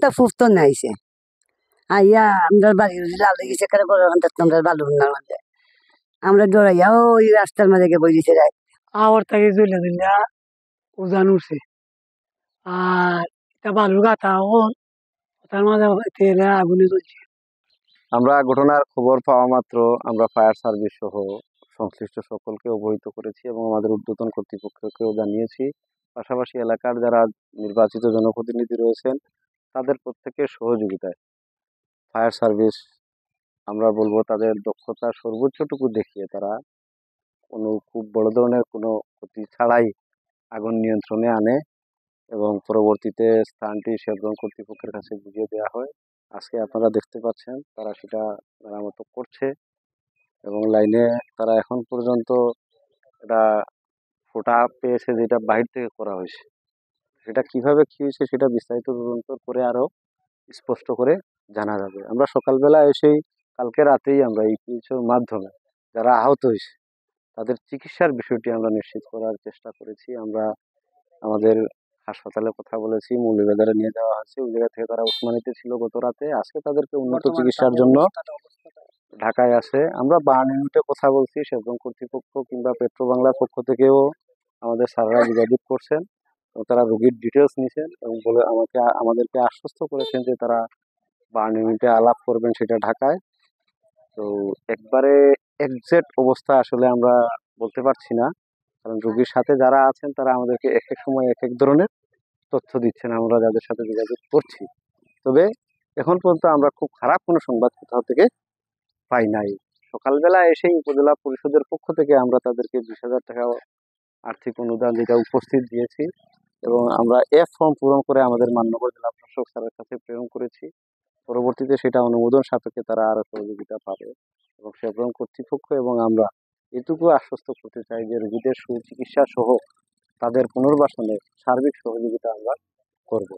তা ফুফতো নাইছে আইয়া আমরা বাড়ি লাল গেছে করে বড় আমরা বালু না মাঝে আমরা দৌড়াইয়া ওই রাস্তার মাঝে গিয়ে বই দিছে রাত আওয়ার থেকে জ্বলে দিলা উজান উঠছে আর এটা বালুর গাথা তার মাঝে তেলে আগুনে জ্বলছে। আমরা ঘটনার খবর পাওয়া মাত্র আমরা ফায়ার সার্ভিস সহ সংশ্লিষ্ট সকলকে অবহিত করেছি এবং আমাদের ঊর্ধ্বতন কর্তৃপক্ষকেও জানিয়েছি। পাশাপাশি এলাকার যারা নির্বাচিত জনপ্রতিনিধি রয়েছেন তাদের প্রত্যেকের সহযোগিতায় ফায়ার সার্ভিস আমরা বলবো তাদের দক্ষতা সর্বোচ্চটুকু দেখিয়ে তারা কোনো খুব বড় ধরনের কোনো ক্ষতি ছাড়াই আগুন নিয়ন্ত্রণে আনে এবং পরবর্তীতে স্থানটি শেভরন কর্তৃপক্ষের কাছে বুঝিয়ে দেওয়া হয়। আজকে আপনারা দেখতে পাচ্ছেন তারা সেটা মেরামত করছে এবং লাইনে তারা এখন পর্যন্ত এটা ফোঁটা পেয়েছে যেটা বাহির থেকে করা হয়েছে, সেটা কিভাবে কি হয়েছে সেটা বিস্তারিত তদন্ত করে আরো স্পষ্ট করে জানা যাবে। আমরা সকালবেলা এসেই কালকে রাতেই আমরা এই পিএইচওর মাধ্যমে যারা আহত হয়েছে তাদের চিকিৎসার বিষয়টি আমরা নিশ্চিত করার চেষ্টা করেছি। আমরা আমাদের হাসপাতালে কথা বলেছি, মৌলভীবাজারে নিয়ে যাওয়া হয়েছে, ওই জায়গা থেকে তারা উসমানীতে ছিল গত রাতে, আজকে তাদেরকে উন্নত চিকিৎসার জন্য ঢাকায় আছে। আমরা বার্ন ইউনিটে কথা বলছি, শেভরন কর্তৃপক্ষ কিংবা পেট্রো বাংলার পক্ষ থেকেও আমাদের স্যাররা যোগাযোগ করছেন এবং তারা রোগীর ডিটেলস নিছেন এবং বলে আমাদেরকে আশ্বস্ত করেছেন যে তারা বার্ন ইউনিটে আলাপ করবেন সেটা ঢাকায়। তো একবারে এক্সাক্ট অবস্থা আসলে আমরা বলতে পারছি না, কারণ রোগীর সাথে যারা আছেন তারা আমাদেরকে এক এক সময় এক এক ধরনের তথ্য দিচ্ছেন আমরা যাদের সাথে যোগাযোগ করছি। তবে এখন পর্যন্ত আমরা খুব খারাপ কোনো সংবাদ কোথাও থেকে পাই নাই। সকালবেলা এসেই উপজেলা পরিষদের পক্ষ থেকে আমরা তাদেরকে 20,000 টাকা আর্থিক অনুদান যেটা উপস্থিত দিয়েছি এবং আমরা ফর্ম পূরণ করে আমাদের মান্যবর জেলা প্রশাসক স্যারের কাছে প্রেরণ করেছি। পরবর্তীতে সেটা অনুমোদন সাপেক্ষে তারা আরো সহযোগিতা পাবে এবং শেভরন কর্তৃপক্ষ এবং আমরা এটুকু আশ্বস্ত করতে চাই যে রোগীদের সুচিকিৎসা সহ তাদের পুনর্বাসনে সার্বিক সহযোগিতা আমরা করব।